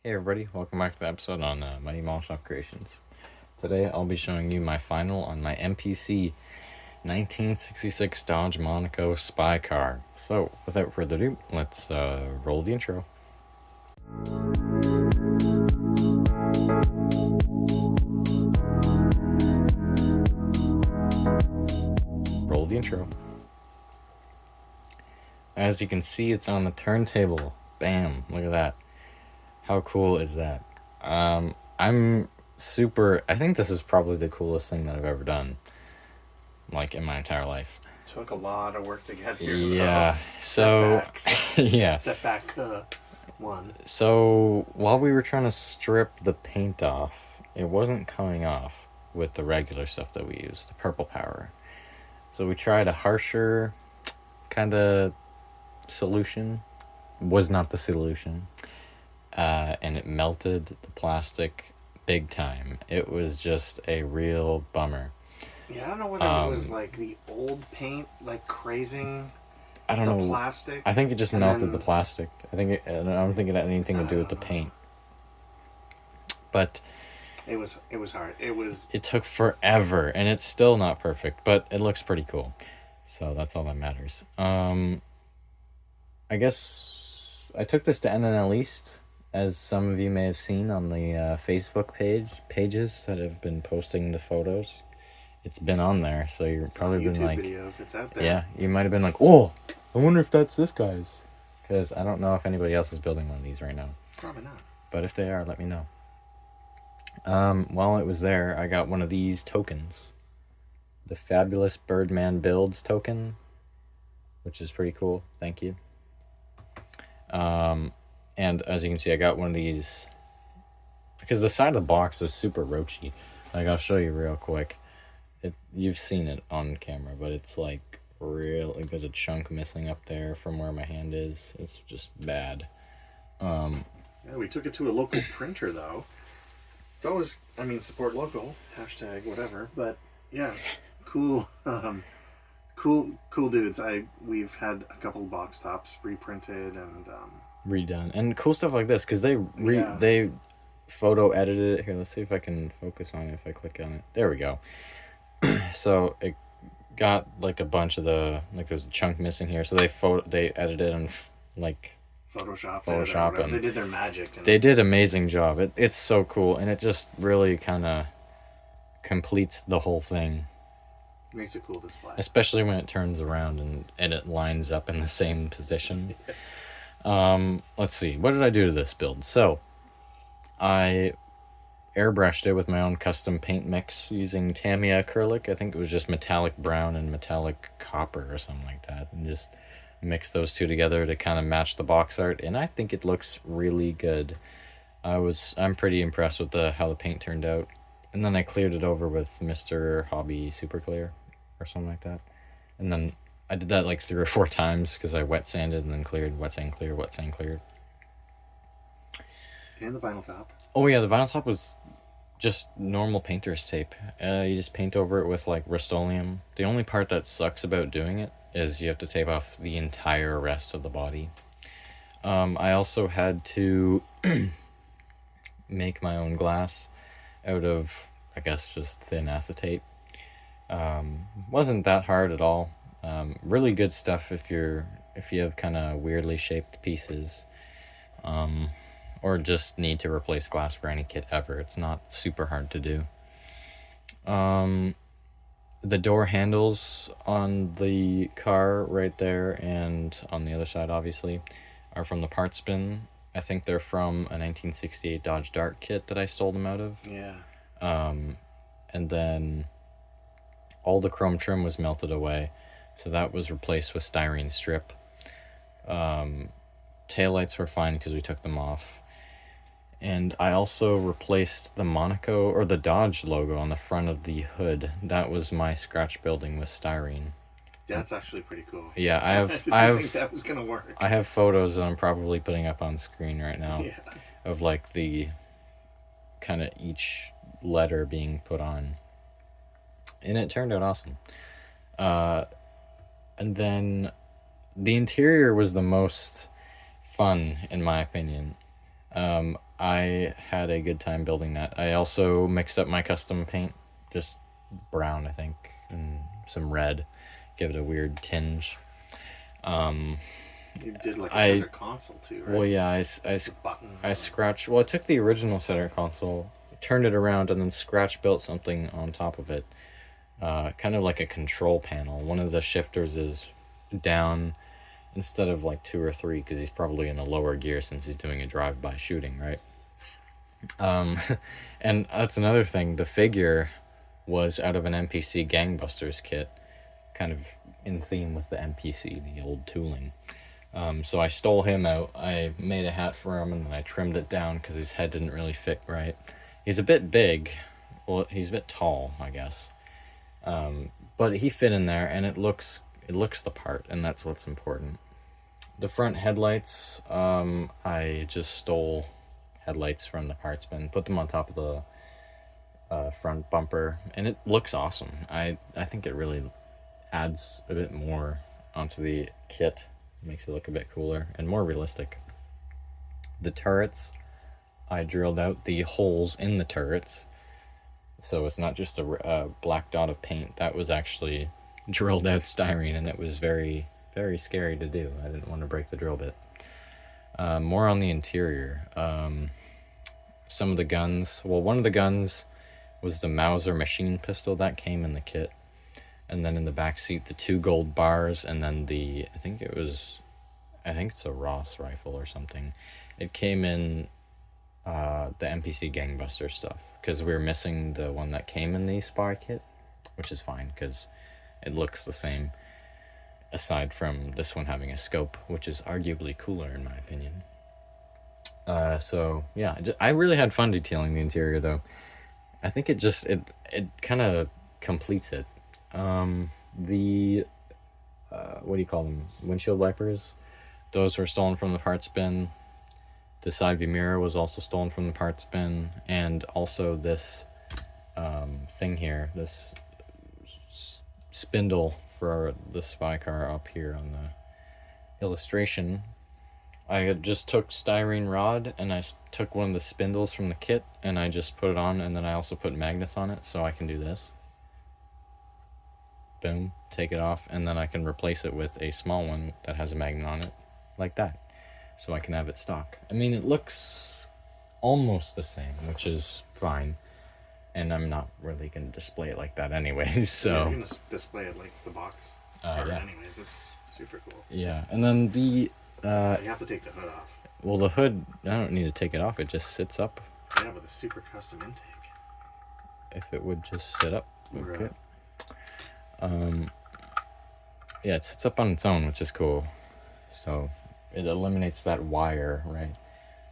Hey everybody, welcome back to the episode on Mighty Mall Shop Creations. Today I'll be showing you my final on my MPC 1966 Dodge Monaco spy car. So without further ado, let's roll the intro. Roll the intro. As you can see, it's on the turntable. Bam, look at that. How cool is that? I'm super, I think this is probably the coolest thing that I've ever done, like in my entire life. Took a lot of work to get here. Yeah, so, yeah. Setback one. So, while we were trying to strip the paint off, it wasn't coming off with the regular stuff that we use, the purple power. So we tried a harsher kind of solution. Was not the solution. And it melted the plastic big time. It was just a real bummer. Yeah, I don't know whether it was like the old paint, like crazing I don't know. plastic. I think it just melted the plastic. I don't think it had anything to do with the paint. But it was hard. It took forever, and it's still not perfect, but it looks pretty cool. So that's all that matters. I guess I took this to NNL East, as some of you may have seen on the Facebook pages that have been posting the photos. It's been on there, so you're probably been like, videos. It's out there. Yeah, you might have been like, oh, I wonder if that's this guy's, because I don't know if anybody else is building one of these right now. Probably not. But if they are, let me know. While it was there, I got one of these tokens, the Fabulous Birdman Builds token, which is pretty cool. Thank you. And as you can see, I got one of these because the side of the box was super roachy. Like, I'll show you real quick. You've seen it on camera, but it's like like there's a chunk missing up there from where my hand is. It's just bad. Yeah, we took it to a local printer though. It's always, support local, hashtag whatever. But yeah, cool. Cool dudes. We've had a couple box tops reprinted and redone, and cool stuff like this because they photo edited it. Here, let's see if I can focus on it. If I click on it, there we go. So it got like a bunch of there's a chunk missing here, so they edited and Photoshop and they did their magic. They did amazing job. It's so cool, and it just really kind of completes the whole thing. Makes a cool display, especially when it turns around and it lines up in the same position. Let's see, what did I do to this build? So I airbrushed it with my own custom paint mix using Tamiya acrylic. I think it was just metallic brown and metallic copper or something like that, and just mix those two together to kind of match the box art, and I think it looks really good. I'm pretty impressed with how the paint turned out. And then I cleared it over with Mr. Hobby Super Clear or something like that. And then I did that like 3 or 4 times because I wet sanded and then cleared, wet sand clear, wet sand cleared. And the vinyl top. Oh yeah, the vinyl top was just normal painter's tape. You just paint over it with like Rust-Oleum. The only part that sucks about doing it is you have to tape off the entire rest of the body. I also had to make my own glass out of, I guess, just thin acetate. Wasn't that hard at all. Really good stuff if you have kind of weirdly shaped pieces, or just need to replace glass for any kit ever. It's not super hard to do. The door handles on the car right there and on the other side, obviously, are from the Parts Bin. I think they're from a 1968 Dodge Dart kit that I stole them out of. Yeah. And then all the chrome trim was melted away, so that was replaced with styrene strip. Taillights were fine because we took them off. And I also replaced the Monaco or the Dodge logo on the front of the hood. That was my scratch building with styrene. That's actually pretty cool. Yeah, I think that was gonna work. I have photos that I'm probably putting up on screen right now. Yeah. Of like the kind of each letter being put on, and it turned out awesome. And then the interior was the most fun in my opinion. I had a good time building that. I also mixed up my custom paint, just brown, I think, and some red, give it a weird tinge. You did like a I center console too, right? Well, yeah, Button. I scratched. Well, I took the original center console, turned it around, and then scratch built something on top of it. Kind of like a control panel. One of the shifters is down instead of like 2 or 3, because he's probably in a lower gear since he's doing a drive-by shooting, right? Um, and that's another thing. The figure was out of an MPC Gangbusters kit, kind of in theme with the MPC, the old tooling. So I stole him out. I made a hat for him, and then I trimmed it down because his head didn't really fit right. He's a bit big. Well, he's a bit tall, I guess. But he fit in there, and it looks the part, and that's what's important. The front headlights, I just stole headlights from the parts bin, put them on top of the front bumper, and it looks awesome. I think it really adds a bit more onto the kit. Makes it look a bit cooler and more realistic. The turrets, I drilled out the holes in the turrets, so it's not just a black dot of paint. That was actually drilled out styrene, and it was very, very scary to do. I didn't want to break the drill bit. More on the interior. Some of the guns, well, one of the guns was the Mauser machine pistol that came in the kit. And then in the back seat, the 2 gold bars, and then I think it's a Ross rifle or something. It came in the MPC Gangbuster stuff, because we were missing the one that came in the spy kit, which is fine, because it looks the same, aside from this one having a scope, which is arguably cooler in my opinion. So yeah, I really had fun detailing the interior, though. I think it kind of completes it. The what do you call them? Windshield wipers. Those were stolen from the parts bin. The side view mirror was also stolen from the parts bin, and also this thing here, this spindle for the spy car up here on the illustration. I just took styrene rod, and I took one of the spindles from the kit, and I just put it on, and then I also put magnets on it, so I can do this. Boom, take it off, and then I can replace it with a small one that has a magnet on it, like that, so I can have it stock. I mean, it looks almost the same, which is fine, and I'm not really going to display it like that anyways, so... Yeah, you're going to display it like the box art yeah. anyways. It's super cool. Yeah, and then the... you have to take the hood off. Well, the hood, I don't need to take it off, it just sits up. Yeah, with a super custom intake. If it would just sit up. Okay. Yeah, it sits up on its own, which is cool. So it eliminates that wire, right,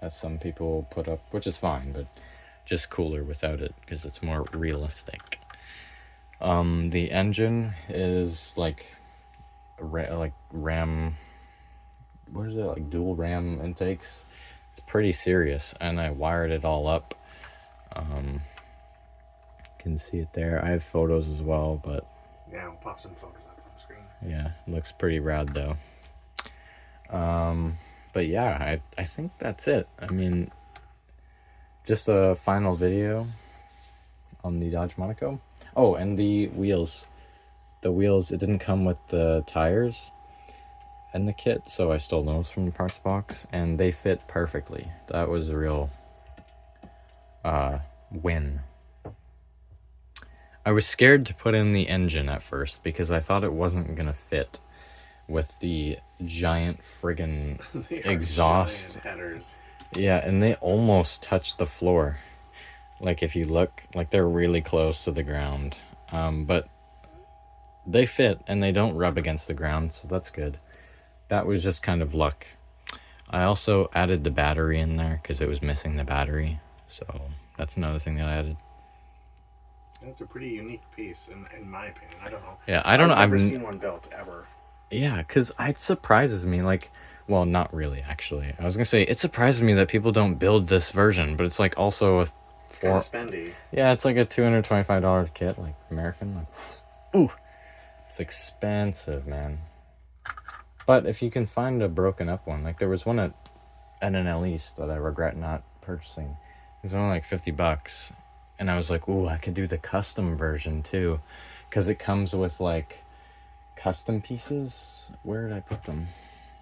that some people put up, which is fine, but just cooler without it because it's more realistic. The engine is like ram, what is it, like dual ram intakes. It's pretty serious, and I wired it all up. You can see it there. I have photos as well, but yeah, we'll pop some photos up on the screen. Yeah, it looks pretty rad though. But yeah, I think that's it. I mean, just a final video on the Dodge Monaco. Oh, and the wheels. The wheels, it didn't come with the tires in the kit, so I stole those from the parts box, and they fit perfectly. That was a real win. I was scared to put in the engine at first because I thought it wasn't gonna fit with the giant friggin' exhaust. Giant headers. Yeah, and they almost touched the floor. Like if you look, like they're really close to the ground. But they fit and they don't rub against the ground, so that's good. That was just kind of luck. I also added the battery in there because it was missing the battery. So that's another thing that I added. That's a pretty unique piece, in my opinion. I don't know. Yeah, I don't know. I've never seen one built ever. Yeah, because it surprises me. Like, well, not really, actually. I was going to say, it surprises me that people don't build this version, but it's like also a... It's kind of spendy. Yeah, it's like a $225 kit, like American. Like, ooh, it's expensive, man. But if you can find a broken up one, like there was one at NNL East that I regret not purchasing. It was only like $50, and I was like, ooh, I could do the custom version too, because it comes with like custom pieces. Where did I put them?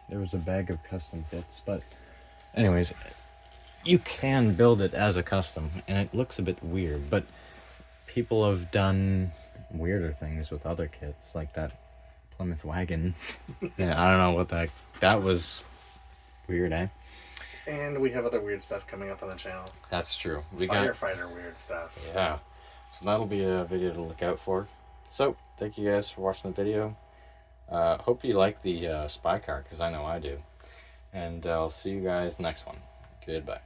There was a bag of custom bits, but anyways, you can build it as a custom, and it looks a bit weird, but people have done weirder things with other kits, like that Plymouth wagon. Yeah, I don't know what that was weird, eh? And we have other weird stuff coming up on the channel. That's true. We Firefighter weird stuff. Yeah. So that'll be a video to look out for. So, thank you guys for watching the video. Hope you like the spy car, because I know I do. And I'll see you guys next one. Goodbye.